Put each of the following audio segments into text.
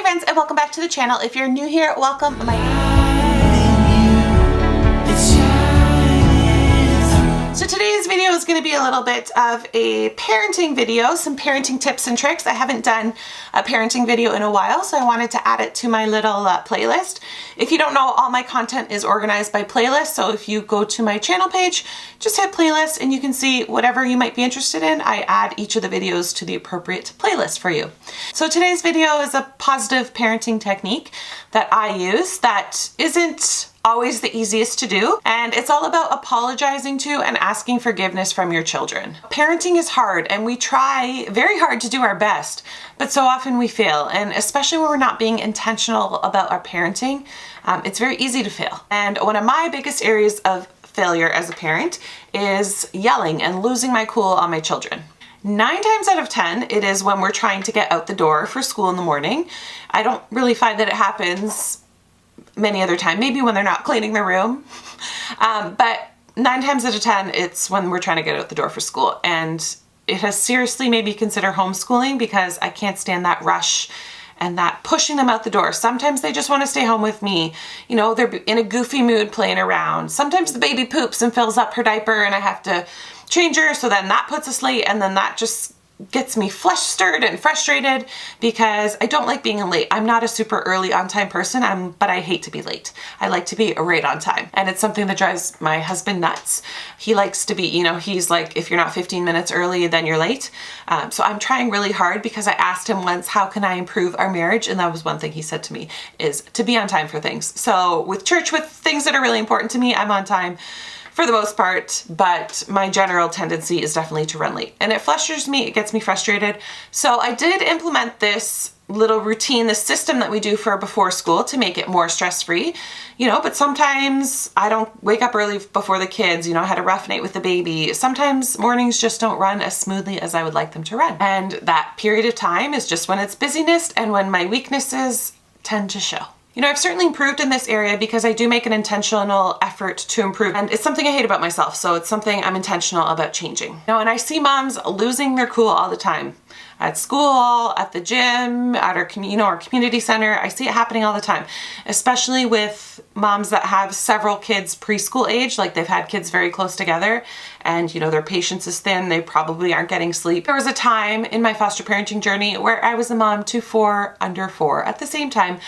friends, and welcome back to the channel. If you're new here, welcome. So today's video is going to be a little bit of a parenting video, some parenting tips and tricks. I haven't done a parenting video in a while, so I wanted to add it to my little playlist. If you don't know, all my content is organized by playlist, so if you go to my channel page, just hit playlist and you can see whatever you might be interested in. I add each of the videos to the appropriate playlist for you. So today's video is a positive parenting technique that I use that isn't always the easiest to do, and it's all about apologizing to and asking forgiveness from your children. Parenting is hard, and we try very hard to do our best, but so often we fail, and especially when we're not being intentional about our parenting, it's very easy to fail. And one of my biggest areas of failure as a parent is yelling and losing my cool on my children. 9 times out of 10, it is when we're trying to get out the door for school in the morning. I don't really find that it happens many other time, maybe when they're not cleaning their room. But 9 times out of 10, it's when we're trying to get out the door for school. And it has seriously made me consider homeschooling because I can't stand that rush and that pushing them out the door. Sometimes they just want to stay home with me. You know, they're in a goofy mood playing around. Sometimes the baby poops and fills up her diaper and I have to change her, so then that puts us late, and then that just gets me flustered and frustrated because I don't like being late. I'm not a super early on time person, but I hate to be late. I like to be right on time. And it's something that drives my husband nuts. He likes to be, he's like, if you're not 15 minutes early, then you're late. So I'm trying really hard because I asked him once, how can I improve our marriage? And that was one thing he said to me, is to be on time for things. So with church, with things that are really important to me, I'm on time for the most part, but my general tendency is definitely to run late. And it frustrates me, it gets me frustrated. So I did implement this little routine, this system that we do for before school to make it more stress-free, but sometimes I don't wake up early before the kids, I had a rough night with the baby. Sometimes mornings just don't run as smoothly as I would like them to run. And that period of time is just when it's busyness and when my weaknesses tend to show. I've certainly improved in this area because I do make an intentional effort to improve, and it's something I hate about myself, so it's something I'm intentional about changing. And I see moms losing their cool all the time. At school, at the gym, at our community center. I see it happening all the time, especially with moms that have several kids preschool age, like they've had kids very close together and their patience is thin, they probably aren't getting sleep. There was a time in my foster parenting journey where I was a mom to 4 under 4 at the same time,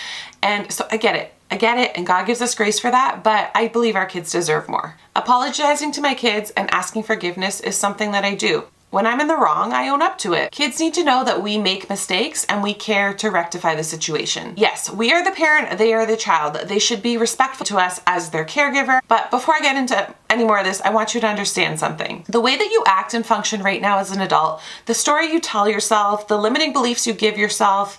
and so I get it, and God gives us grace for that, but I believe our kids deserve more. Apologizing to my kids and asking forgiveness is something that I do. When I'm in the wrong, I own up to it. Kids need to know that we make mistakes and we care to rectify the situation. Yes, we are the parent, they are the child. They should be respectful to us as their caregiver. But before I get into any more of this, I want you to understand something. The way that you act and function right now as an adult, the story you tell yourself, the limiting beliefs you give yourself,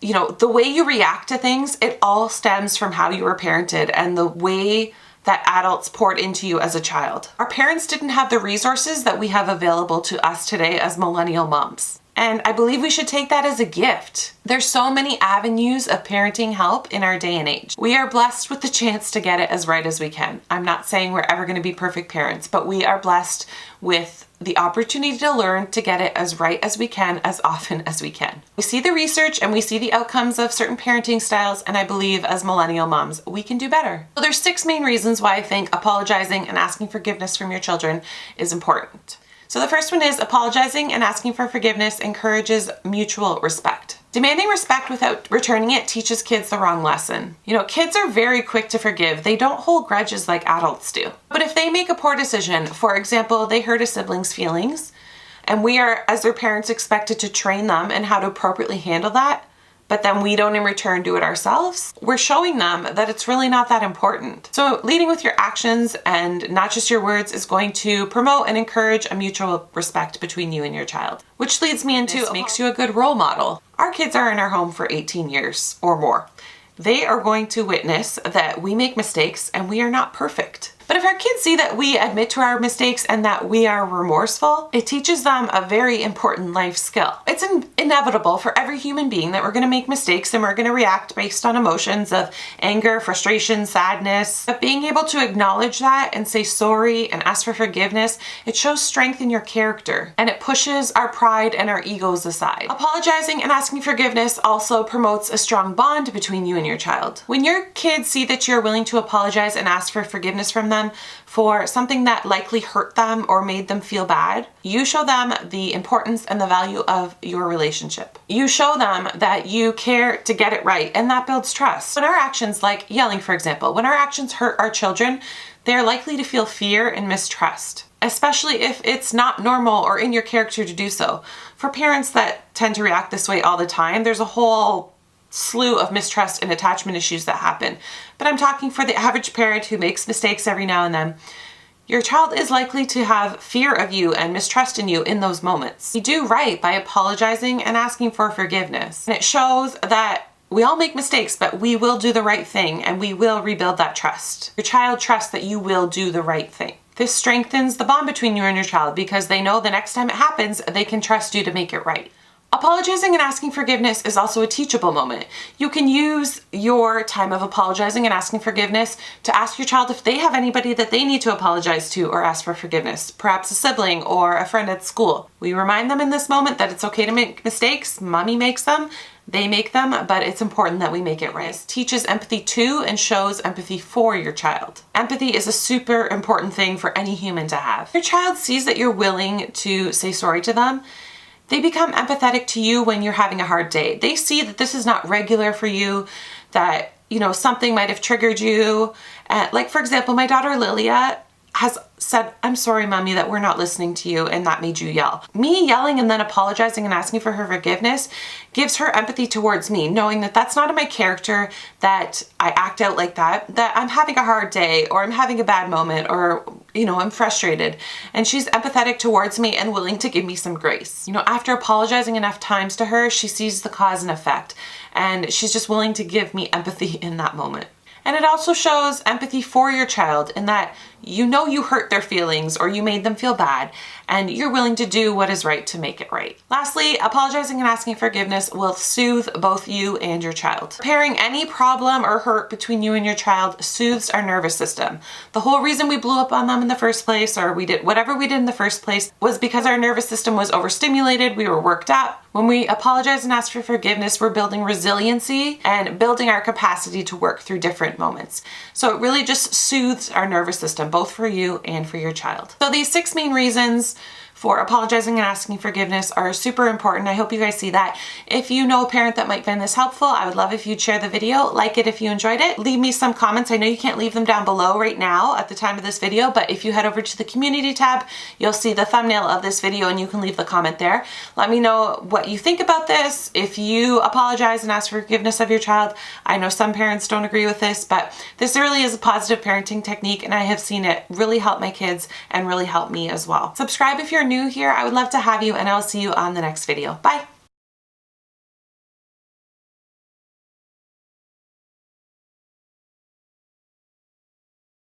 the way you react to things, it all stems from how you were parented and the way that adults poured into you as a child. Our parents didn't have the resources that we have available to us today as millennial moms. And I believe we should take that as a gift. There's so many avenues of parenting help in our day and age. We are blessed with the chance to get it as right as we can. I'm not saying we're ever going to be perfect parents, but we are blessed with the opportunity to learn to get it as right as we can, as often as we can. We see the research and we see the outcomes of certain parenting styles, and I believe as millennial moms, we can do better. So there's 6 main reasons why I think apologizing and asking forgiveness from your children is important. So the first one is apologizing and asking for forgiveness encourages mutual respect. Demanding respect without returning it teaches kids the wrong lesson. Kids are very quick to forgive. They don't hold grudges like adults do. But if they make a poor decision, for example, they hurt a sibling's feelings, and we are, as their parents, expected to train them in how to appropriately handle that, but then we don't in return do it ourselves, we're showing them that it's really not that important. So leading with your actions and not just your words is going to promote and encourage a mutual respect between you and your child. Which leads me into it makes you a good role model. Our kids are in our home for 18 years or more. They are going to witness that we make mistakes and we are not perfect. But if our kids see that we admit to our mistakes and that we are remorseful, it teaches them a very important life skill. It's inevitable for every human being that we're going to make mistakes and we're going to react based on emotions of anger, frustration, sadness. But being able to acknowledge that and say sorry and ask for forgiveness, it shows strength in your character and it pushes our pride and our egos aside. Apologizing and asking forgiveness also promotes a strong bond between you and your child. When your kids see that you're willing to apologize and ask for forgiveness from them for something that likely hurt them or made them feel bad, you show them the importance and the value of your relationship. You show them that you care to get it right, and that builds trust. When our actions, like yelling for example, when our actions hurt our children, they're likely to feel fear and mistrust, especially if it's not normal or in your character to do so. For parents that tend to react this way all the time, there's a whole slew of mistrust and attachment issues that happen. But I'm talking for the average parent who makes mistakes every now and then. Your child is likely to have fear of you and mistrust in you in those moments. You do right by apologizing and asking for forgiveness. And it shows that we all make mistakes, but we will do the right thing and we will rebuild that trust. Your child trusts that you will do the right thing. This strengthens the bond between you and your child because they know the next time it happens, they can trust you to make it right. Apologizing and asking forgiveness is also a teachable moment. You can use your time of apologizing and asking forgiveness to ask your child if they have anybody that they need to apologize to or ask for forgiveness, perhaps a sibling or a friend at school. We remind them in this moment that it's okay to make mistakes. Mommy makes them, they make them, but it's important that we make it right. This teaches empathy to and shows empathy for your child. Empathy is a super important thing for any human to have. If your child sees that you're willing to say sorry to them, they become empathetic to you when you're having a hard day. They see that this is not regular for you, that, something might have triggered you. Like, for example, my daughter Lilia has said, "I'm sorry, mommy, that we're not listening to you and that made you yell." Me yelling and then apologizing and asking for her forgiveness gives her empathy towards me, knowing that that's not in my character, that I act out like that I'm having a hard day or I'm having a bad moment or, I'm frustrated. And she's empathetic towards me and willing to give me some grace. After apologizing enough times to her, she sees the cause and effect and she's just willing to give me empathy in that moment. And it also shows empathy for your child in that you hurt their feelings or you made them feel bad and you're willing to do what is right to make it right. Lastly, apologizing and asking forgiveness will soothe both you and your child. Repairing any problem or hurt between you and your child soothes our nervous system. The whole reason we blew up on them in the first place, or we did whatever we did in the first place, was because our nervous system was overstimulated, we were worked up. When we apologize and ask for forgiveness, we're building resiliency and building our capacity to work through different moments. So it really just soothes our nervous system, both for you and for your child. So these 6 main reasons for apologizing and asking forgiveness are super important. I hope you guys see that. If you know a parent that might find this helpful, I would love if you'd share the video, like it if you enjoyed it. Leave me some comments. I know you can't leave them down below right now at the time of this video, but if you head over to the community tab, you'll see the thumbnail of this video and you can leave the comment there. Let me know what you think about this. If you apologize and ask for forgiveness of your child, I know some parents don't agree with this, but this really is a positive parenting technique and I have seen it really help my kids and really help me as well. Subscribe if you're new here. I would love to have you and I'll see you on the next video. Bye.